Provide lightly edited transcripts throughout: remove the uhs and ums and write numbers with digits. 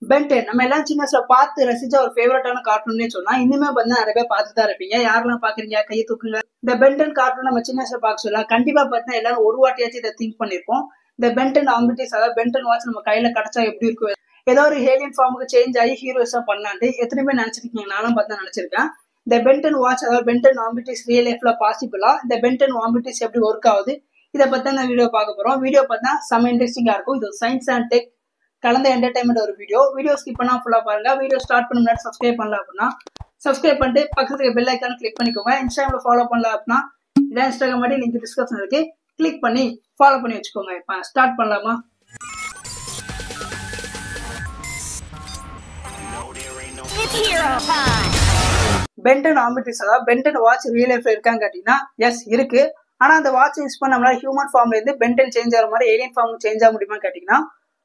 Pentene நம்ம எல்லாம் சின்ன வயசுல பார்த்து ரசிச்ச ஒரு ஃபேவரட்டான கார்ட்டூன்னே சொல்லலாம். இன்னுமே பார்த்தா நிறைய பேர் பார்த்து தான் இருப்பீங்க. யாரெல்லாம் பாக்குறீங்க கையை தூக்குங்க. இந்த பென்டென் கார்ட்டூன் நம்ம சின்ன வயசுல பார்க்க சொல்லலாம். கண்டிப்பா பார்த்தா எல்லாரும் ஒரு வாட்டியாச்சும் இதை திங்க் பண்ணிருப்போம். இந்த பென்டென் ஆம்பிட்டிஸ், அதாவது பென்டென் வாட்ச் நம்ம கையில கிடைச்சா எப்படி இருக்கும், ஏதோ ஒரு ஏலியன் ஃபார்முக்கு சேஞ்ச் ஆகி ஹீரோஸா பண்ணாண்டு எத்தனை பேர் நினைச்சிருக்கீங்க? நானும் பார்த்தா நினைச்சிருக்கேன். இந்த பென்டென் வாட்ச், அதாவது பென்டென் ஆம்பிட்டிஸ் ரியல் லைஃப்ல பாசிபிளா, இந்த பென்டென் ஆம்பிட்டிஸ் எப்படி ஒர்க் ஆகுது, இதை பத்தி இந்த வீடியோ பார்க்க போறோம். வீடியோ பார்த்தா செம்ம இன்ட்ரெஸ்டிங்கா இருக்கும். இது சயின்ஸ் அண்ட் டெக் கலந்த என்டர்டைன்மெண்ட் ஒரு வீடியோ ஸ்கிப் பண்ணா ஃபுல்லா பாருங்க. வீடியோ ஸ்டார்ட் பண்ண முன்னாடி சப்ஸ்கிரைப் பண்ணல அப்படின்னா சப்ஸ்கிரைப் பண்ணிட்டு பக்கத்துக்கு பெல் ஐக்கான கிளிக் பண்ணிக்கோங்க. இன்ஸ்டாகிராம்ல ஃபாலோ பண்ணல அப்படின்னா இதான் இன்ஸ்டாகிராம் மாதிரி லிங்க் டிஸ்கிரிப்ஷன் இருக்கு, கிளிக் பண்ணி ஃபாலோ பண்ணி வச்சுக்கோங்க. இப்ப ஸ்டார்ட் பண்ணலாமா? பென்டென் ஆம்பிட்டிஸ், அதாவது பென்டென் வாட்ச் ரியல் லைஃப்ல இருக்கான்னு கேட்டீங்கன்னா எஸ் இருக்கு. ஆனா அந்த வாட்ச் யூஸ் பண்ண நம்மளால ஹியூமன் ஃபார்ம்ல இருந்து பென்டென் சேஞ்ச் ஆகிற மாதிரி ஏலியன் ஃபார்ம் சேஞ்ச் ஆக முடியுமா கேட்டீங்கன்னா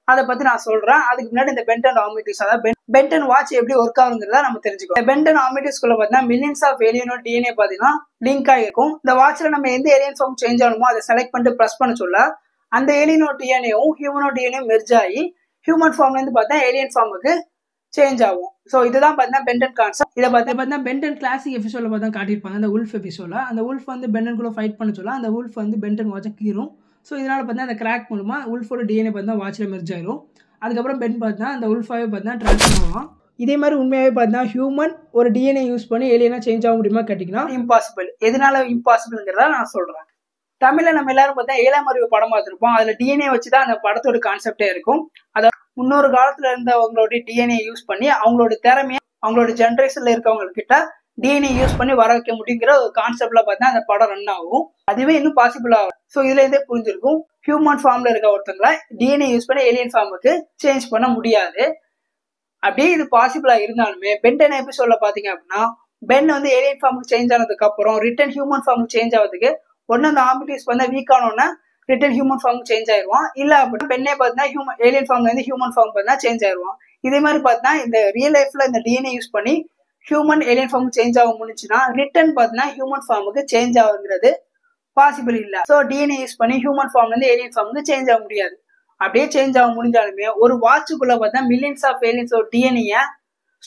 அதை பத்தி நான் சொல்றேன். அதுக்கு முன்னாடி இந்த பென்டென் ஆம்பிட்டிஸ், அதாவது பென்டென் வாட்ச் எப்படி ஒர்க் ஆகுங்கிறத நம்ம தெரிஞ்சுக்கணும். பென்டென் ஆம்பிட்டிஸ்குள்ள பார்த்தீங்கன்னா மில்லியன்ஸ் ஆஃப் ஏலியனோ டிஎன்ஏ பாத்தீங்கன்னா லிங்க் ஆகிருக்கும். இந்த வாட்ச்ல நம்ம எந்த ஏலியன் ஃபார்ம் சேஞ்ச் ஆகணுமோ அதை செலக்ட் பண்ணிட்டு ப்ரெஸ் பண்ண சொல்ல அந்த ஏலியனோ டிஎன்ஏவும் ஹியூமனோ டிஎன்ஏ மெர்ஜ் ஆகி ஹியூமன் ஃபார்ம்ல இருந்து பார்த்தா ஏலியன் ஃபார்முக்கு சேஞ்ச் ஆகும். ஸோ இதுதான் பார்த்தீங்கன்னா பென்டென் கான்செப்ட். இதை பார்த்தீங்கன்னா பென்டென் கிளாசிக் எபிசோட்ல பார்த்தா காட்டியிருப்பாங்க. அந்த உல்ஃப் எபிசோட்ல அந்த உல்ஃப் வந்து பென்டென் கூட ஃபைட் பண்ண சொல்ல அந்த உல்ஃப் வந்து பென்டென் வாட்சை கீறும். ஸோ இதனால பார்த்தீங்கன்னா அந்த கிராக் மூலமா உல்ஃபோட டிஎன்ஏ பார்த்தா வாட்சில் மெர்ஜ் ஆயிரும். அதுக்கப்புறம் பென் பார்த்தீங்கன்னா அந்த உல்ஃபாவே பார்த்தீங்கன்னா ட்ரான்ஸ்ஃபார்ம் ஆகும். இதே மாதிரி உண்மையாகவே பார்த்தீங்கன்னா ஹியூமன் ஒரு டிஎன்ஏ யூஸ் பண்ணி ஏலியனா சேஞ்ச் ஆக முடியுமா கேட்டிங்கன்னா இம்பாசிபிள். எதனால இம்பாசிபிள்ங்கிறத நான் சொல்றேன். தமிழ்ல நம்ம எல்லாரும் பார்த்தா ஏழாம் அறிவு படம் பார்த்துருப்போம். அதுல டிஎன்ஏ வச்சுதான் அந்த படத்தோட கான்செப்டே இருக்கும். அதாவது முன்னொரு காலத்துல இருந்தவங்களோட டிஎன்ஏ யூஸ் பண்ணி அவங்களோட திறமையை அவங்களோட ஜென்ரேஷன்ல இருக்கவங்க கிட்ட டிஎன்ஏ யூஸ் பண்ணி வர வைக்க முடியுங்கிற ஒரு கான்செப்ட்ல பார்த்தா அந்த படம் ரன் ஆகும். அதுவே இன்னும் பாசிபிள் ஆகும். ஸோ இதுல இருந்தே புரிஞ்சிருக்கும் ஹியூமன் ஃபார்ம்ல இருக்க ஒருத்தங்களை டிஎன்ஏ யூஸ் பண்ணி ஏலியன் ஃபார்முக்கு சேஞ்ச் பண்ண முடியாது. அப்படியே இது பாசிபிளா இருந்தாலுமே பென்டென் எபிசோட்ல பாத்தீங்க அப்படின்னா பென் வந்து ஏலியன் ஃபார்முக்கு சேஞ்ச் ஆனதுக்கு அப்புறம் ரிட்டன் ஹியூமன் ஃபார்முக்கு சேஞ்ச் ஆகிறதுக்கு ஒன்னு அந்த ஆம்பிட்டிஸ் வந்து வீக் ஆனோன்னா ரிட்டன் ஹியூமன் ஃபார்ம் சேஞ்ச் ஆயிருவான். இல்ல அப்படின்னா பெண்ணே பார்த்தீங்கன்னா ஏலியன் ஃபார்ம்ல இருந்து ஹியூமன் ஃபார்ம் பார்த்தா சேஞ்ச் ஆயிருவான். இதே மாதிரி பார்த்தீங்கன்னா இந்த ரியல் லைஃப்ல இந்த டிஎன்ஏ யூஸ் பண்ணி ஹியூமன் ஏலியன் ஃபார்ம் சேஞ்ச் ஆக முடிஞ்சுன்னா ரிட்டன் பார்த்தீங்கன்னா ஹியூமன் ஃபார்முக்கு சேஞ்ச் ஆகுங்கிறது பாசிபிள் இல்ல. ஸோ டிஎன்ஏ யூஸ் பண்ணி ஹியூமன் ஃபார்ம்ல இருந்து ஏலியன் ஃபார்முக்கு சேஞ்ச் ஆக முடியாது. அப்படியே சேஞ்ச் ஆக முடிஞ்சாலுமே ஒரு வாட்சுக்குள்ள பார்த்தா millions of aliens DNA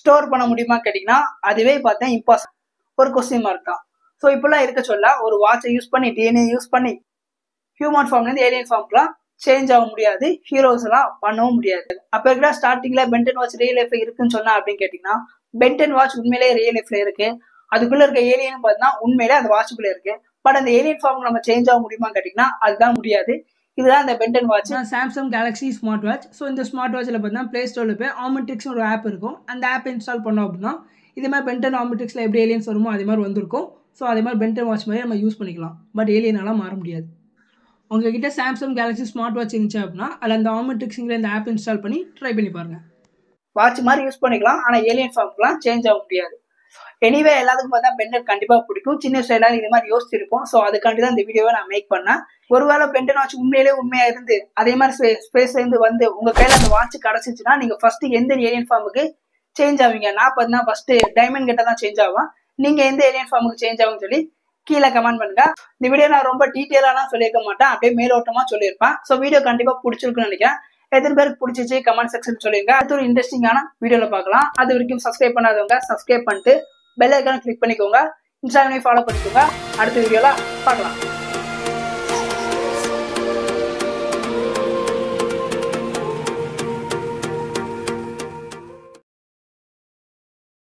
store பண்ண முடியுமா கேட்டீங்கன்னா அதுவே பார்த்தா இம்பாசிபிள். ஒரு கொஸ்டின் மார்க் தான். ஸோ இப்பெல்லாம் இருக்க சொல்ல ஒரு வாட்சை யூஸ் பண்ணி டிஎன்ஏ யூஸ் பண்ணி ஹியூமன் ஃபார்ம்ல இருந்து ஏலியன் ஃபார்ம்க்குலாம் சேஞ்ச் ஆக முடியாது. ஹீரோஸ் எல்லாம் பண்ணவும் முடியாது. அப்ப இருக்கிற ஸ்டார்டிங்ல பென்டென் வாட்ச் ரியல் லைஃப்ல இருக்குன்னு சொன்னா அப்படின்னு கேட்டீங்கன்னா பென்டென் வாட்ச் உண்மையிலேயே ரியல் லைஃப்ல இருக்கு. அதுக்குள்ள இருக்க ஏலியன் பார்த்தீங்கன்னா உண்மையிலே அந்த வாட்சுக்குள்ள இருக்கு. பட் அந்த ஏலியன் ஃபார்ம் நம்ம சேஞ்ச் ஆக முடியுமா கேட்டீங்கன்னா அதுதான் முடியாது. இதுதான் இந்த pentene watch. Samsung Galaxy smart watch. So இந்த ஸ்மார்ட் வாட்ச்ல பார்த்தீங்கன்னா பிளே ஸ்டோர்ல போய் ஆமெட்ரிக்ஸ் ஒரு ஆப் இருக்கும். அந்த ஆப் இன்ஸ்டால் பண்ணோம் அப்படின்னா இதே மாதிரி பென்டென் ஆமெட்ரிக்ஸ்ல எப்படி ஏலியன்ஸ் வருமோ அதே மாதிரி வந்திருக்கும். ஸோ அதே மாதிரி பென்டென் வாட்ச் மாதிரி நம்ம யூஸ் பண்ணிக்கலாம். பட் ஏலியனாலாம் மாற முடியாது. உங்ககிட்ட சாம்சங் கேலக்ஸி ஸ்மார்ட் வாட்ச் இருந்துச்சு அப்படின்னா அதில் அந்த ஆமெட்ரிக்ஸுங்கிற இந்த ஆப் இன்ஸ்டால் பண்ணி ட்ரை பண்ணி பாருங்க. வாட்ச் மாதிரி யூஸ் பண்ணிக்கலாம். ஆனால் ஏலியன் ஃபார்ம்க்குலாம் சேஞ்ச் ஆக முடியாது. எனிவே எல்லாத்துக்கும் பார்த்தா பென்டென் கண்டிப்பாக பிடிக்கும். சின்ன வயசுல எல்லாரும் இது மாதிரி யோசிச்சிருப்போம். ஸோ அதுக்காண்டி தான் இந்த வீடியோவை நான் மேக் பண்ணேன். ஒருவேளை பென்டென் வாட்ச் உண்மையா இருந்து அதே மாதிரி ஸ்பேஸ்ல இருந்து வந்து உங்க கையில அந்த வாட்ச் கிடைச்சிச்சுன்னா நீங்க ஃபர்ஸ்ட் எந்த ஏலியன் ஃபார்முக்கு சேஞ்ச் ஆவீங்க? நான் பார்த்தீங்கன்னா ஃபர்ஸ்ட் டைமண்ட் கிட்ட தான் சேஞ்ச் ஆகும். நீங்க எந்த ஏலியன் ஃபார்முக்கு சேஞ்ச் ஆகும்னு சொல்லி கீழே கமெண்ட் பண்ணுங்க. இந்த வீடியோ நான் ரொம்ப டீட்டெயிலாலாம் சொல்லியிருக்க மாட்டேன், அப்படியே மேலோட்டமா சொல்லியிருப்பேன். ஸோ வீடியோ கண்டிப்பா பிடிச்சிருக்குன்னு நினைக்கிறேன். எத்தனை பேருக்கு பிடிச்சிச்சு கமெண்ட் செக்ஷன் சொல்லிருங்க. அடுத்த ஒரு இன்ட்ரெஸ்டிங்கான வீடியோல பார்க்கலாம். அது வரைக்கும் சப்ஸ்கிரைப் பண்ணாதவங்க சப்ஸ்கிரைப் பண்ணிட்டு பெல் ஐக்கான கிளிக் பண்ணிக்கோங்க. இன்ஸ்டாகிராம் ஃபாலோ பண்ணிக்கோங்க. அடுத்த வீடியோல பார்க்கலாம்.